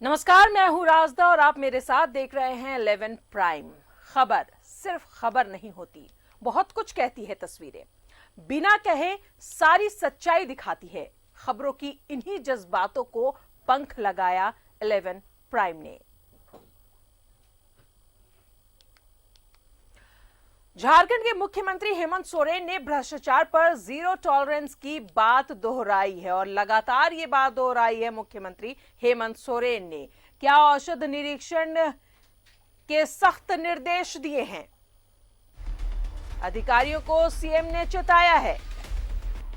नमस्कार, मैं हूं राजदा और आप मेरे साथ देख रहे हैं 11 प्राइम। खबर सिर्फ खबर नहीं होती, बहुत कुछ कहती है तस्वीरें। बिना कहे सारी सच्चाई दिखाती है। खबरों की इन्हीं जज्बातों को पंख लगाया 11 प्राइम ने। झारखंड के मुख्यमंत्री हेमंत सोरेन ने भ्रष्टाचार पर जीरो टॉलरेंस की बात दोहराई है और लगातार ये बात दोहराई है मुख्यमंत्री हेमंत सोरेन ने। क्या औषध निरीक्षण के सख्त निर्देश दिए हैं, अधिकारियों को सीएम ने चेताया है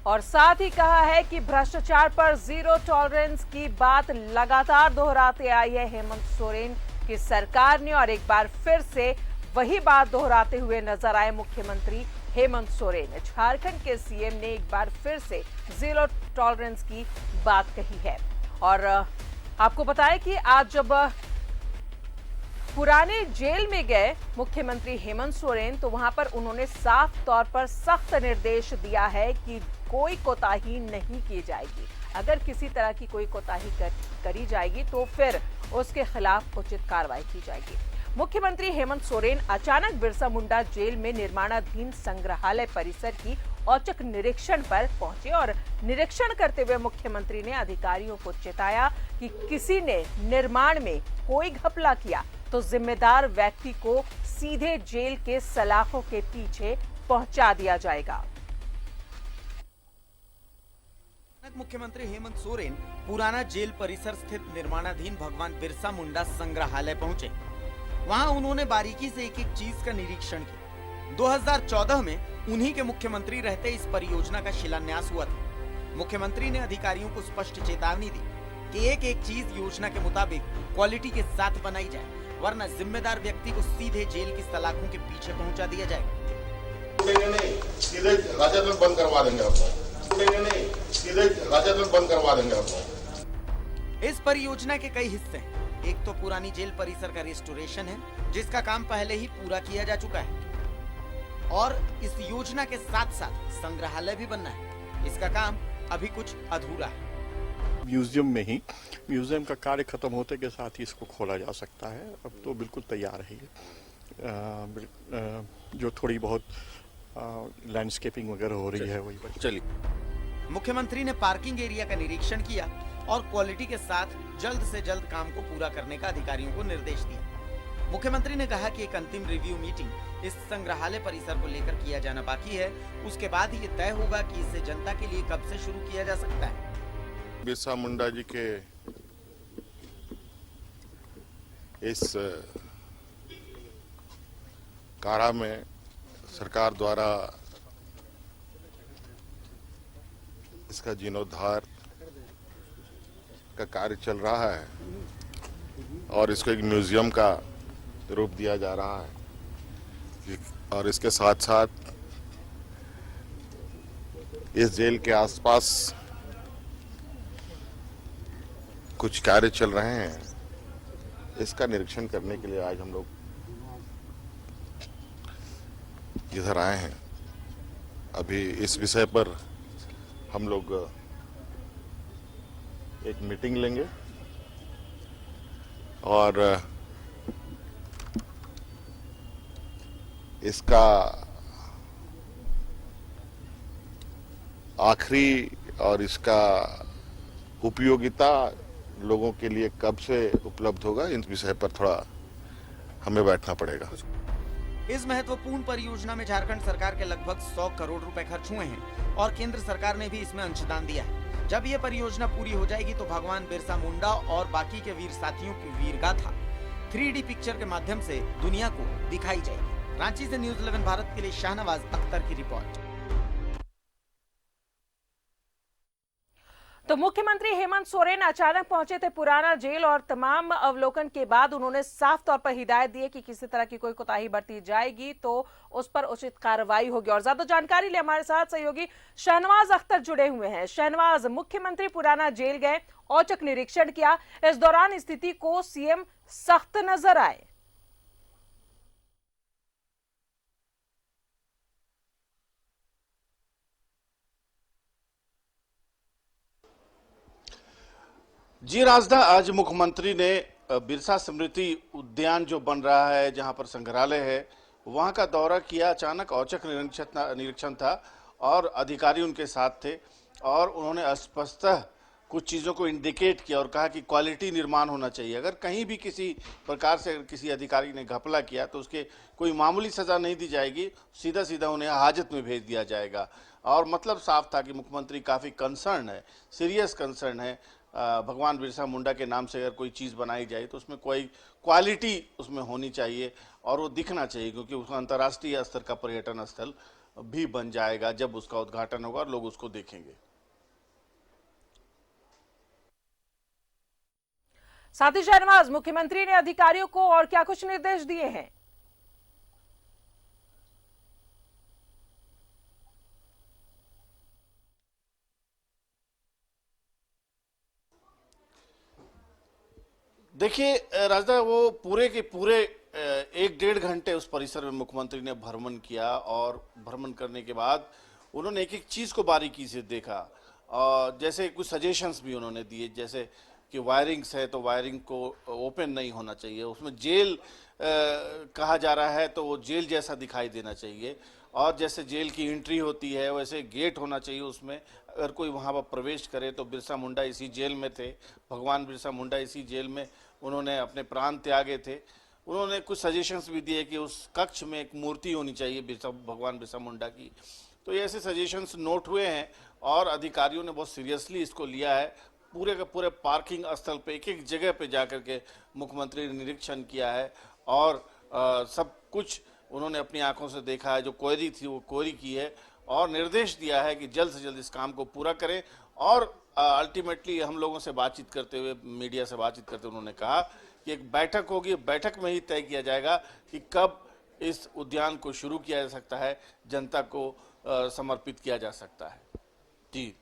और साथ ही कहा है कि भ्रष्टाचार पर जीरो टॉलरेंस की बात लगातार दोहराते आई है हेमंत सोरेन की सरकार ने। और एक बार फिर से वही बात दोहराते हुए नजर आए मुख्यमंत्री हेमंत सोरेन। झारखंड के सीएम ने एक बार फिर से जीरो टॉलरेंस की बात कही है। और आपको बताएं कि आज जब पुराने जेल में गए मुख्यमंत्री हेमंत सोरेन तो वहां पर उन्होंने साफ तौर पर सख्त निर्देश दिया है कि कोई कोताही नहीं की जाएगी। अगर किसी तरह की कोई कोताही करी जाएगी तो फिर उसके खिलाफ उचित कार्रवाई की जाएगी। मुख्यमंत्री हेमंत सोरेन अचानक बिरसा मुंडा जेल में निर्माणाधीन संग्रहालय परिसर की औचक निरीक्षण पर पहुंचे और निरीक्षण करते हुए मुख्यमंत्री ने अधिकारियों को चेताया कि किसी ने निर्माण में कोई घपला किया तो जिम्मेदार व्यक्ति को सीधे जेल के सलाखों के पीछे पहुंचा दिया जाएगा। मुख्यमंत्री हेमंत सोरेन पुराना जेल परिसर स्थित निर्माणाधीन भगवान बिरसा मुंडा संग्रहालय पहुंचे। वहां उन्होंने बारीकी से एक एक चीज का निरीक्षण किया। 2014 में उन्हीं के मुख्यमंत्री रहते इस परियोजना का शिलान्यास हुआ था। मुख्यमंत्री ने अधिकारियों को स्पष्ट चेतावनी दी कि एक एक चीज योजना के मुताबिक क्वालिटी के साथ बनाई जाए, वरना जिम्मेदार व्यक्ति को सीधे जेल की सलाखों के पीछे पहुंचा दिया जाएगा। सीधे राजद बंद करवा देंगे सीधे राजद बंद करवा देंगे। इस परियोजना के कई हिस्से हैं। एक तो पुरानी जेल परिसर का रिस्टोरेशन है, जिसका काम पहले ही पूरा किया जा चुका है और इस योजना के साथ साथ संग्रहालय भी बनना है। इसका काम अभी कुछ अधूरा है। म्यूजियम में ही म्यूजियम का कार्य खत्म होते के साथ ही इसको खोला जा सकता है। अब तो बिल्कुल तैयार है ये। जो थोड़ी बहुत लैंडस्केपिंग वगैरह हो रही है वही चलिए। मुख्यमंत्री ने पार्किंग एरिया का निरीक्षण किया और क्वालिटी के साथ जल्द से जल्द काम को पूरा करने का अधिकारियों को निर्देश दिया। मुख्यमंत्री ने कहा कि एक अंतिम रिव्यू मीटिंग इस संग्रहालय परिसर को लेकर किया जाना बाकी है। उसके बाद ही ये तय होगा कि इसे जनता के लिए कब से शुरू किया जा सकता है। बिरसा मुंडा जी के इस कारा में सरकार द्वारा इसका जीर्णोद्धार का कार्य चल रहा है और इसको एक म्यूजियम का रूप दिया जा रहा है और इसके साथ साथ इस जेल के आसपास कुछ कार्य चल रहे हैं। इसका निरीक्षण करने के लिए आज हम लोग इधर आए हैं। अभी इस विषय पर हम लोग एक मीटिंग लेंगे और इसका आखिरी और इसका उपयोगिता लोगों के लिए कब से उपलब्ध होगा, इन विषय पर थोड़ा हमें बैठना पड़ेगा। इस महत्वपूर्ण परियोजना में झारखंड सरकार के लगभग 100 करोड़ रुपए खर्च हुए हैं और केंद्र सरकार ने भी इसमें अंशदान दिया है। जब यह परियोजना पूरी हो जाएगी तो भगवान बिरसा मुंडा और बाकी के वीर साथियों की वीर गाथा 3D पिक्चर के माध्यम से दुनिया को दिखाई जाएगी। रांची से न्यूज़ 11 भारत के लिए शाहनवाज अख्तर की रिपोर्ट। तो मुख्यमंत्री हेमंत सोरेन अचानक पहुंचे थे पुराना जेल और तमाम अवलोकन के बाद उन्होंने साफ तौर पर हिदायत दी है कि किसी तरह की कोई कोताही बरती जाएगी तो उस पर उचित कार्रवाई होगी। और ज्यादा जानकारी लिए हमारे साथ सहयोगी शाहनवाज अख्तर जुड़े हुए हैं। शाहनवाज, मुख्यमंत्री पुराना जेल गए, औचक निरीक्षण किया, इस दौरान स्थिति को सीएम सख्त नजर आए। जी राजदा, आज मुख्यमंत्री ने बिरसा स्मृति उद्यान जो बन रहा है, जहां पर संग्रहालय है, वहां का दौरा किया। अचानक औचक निरीक्षण था और अधिकारी उनके साथ थे और उन्होंने स्पष्टतः कुछ चीज़ों को इंडिकेट किया और कहा कि क्वालिटी निर्माण होना चाहिए। अगर कहीं भी किसी प्रकार से किसी अधिकारी ने घपला किया तो उसके कोई मामूली सज़ा नहीं दी जाएगी, सीधा सीधा उन्हें हाजत में भेज दिया जाएगा। और मतलब साफ था कि मुख्यमंत्री काफ़ी कंसर्न है, सीरियस कंसर्न है। भगवान बिरसा मुंडा के नाम से अगर कोई चीज़ बनाई जाए तो उसमें कोई क्वालिटी उसमें होनी चाहिए और वो दिखना चाहिए, क्योंकि उसका अंतर्राष्ट्रीय स्तर का पर्यटन स्थल भी बन जाएगा जब उसका उद्घाटन होगा और लोग उसको देखेंगे। साथी शहनवाज, मुख्यमंत्री ने अधिकारियों को और क्या कुछ निर्देश दिए हैं? देखिए राजदा, वो पूरे के पूरे 1-1.5 घंटे उस परिसर में मुख्यमंत्री ने भ्रमण किया और भ्रमण करने के बाद उन्होंने एक एक चीज़ को बारीकी से देखा और जैसे कुछ सजेशंस भी उन्होंने दिए, जैसे कि वायरिंग्स है तो वायरिंग को ओपन नहीं होना चाहिए, उसमें जेल कहा जा रहा है तो वो जेल जैसा दिखाई देना चाहिए, और जैसे जेल की एंट्री होती है वैसे गेट होना चाहिए उसमें। अगर कोई वहाँ पर प्रवेश करे तो बिरसा मुंडा इसी जेल में थे, भगवान बिरसा मुंडा इसी जेल में उन्होंने अपने प्राण त्यागे थे। उन्होंने कुछ सजेशंस भी दिए कि उस कक्ष में एक मूर्ति होनी चाहिए भगवान बिरसा मुंडा की। तो ये ऐसे सजेशंस नोट हुए हैं और अधिकारियों ने बहुत सीरियसली इसको लिया है। पूरे के पूरे पार्किंग स्थल पे एक एक जगह पे जाकर के मुख्यमंत्री ने निरीक्षण किया है और सब कुछ उन्होंने अपनी आंखों से देखा है। जो क्वेरी थी वो क्वेरी की है और निर्देश दिया है कि जल्द से जल्द इस काम को पूरा करें। और अल्टीमेटली हम लोगों से बातचीत करते हुए, मीडिया से बातचीत करते हुए उन्होंने कहा कि एक बैठक होगी, बैठक में ही तय किया जाएगा कि कब इस उद्यान को शुरू किया जा सकता है, जनता को समर्पित किया जा सकता है। जी।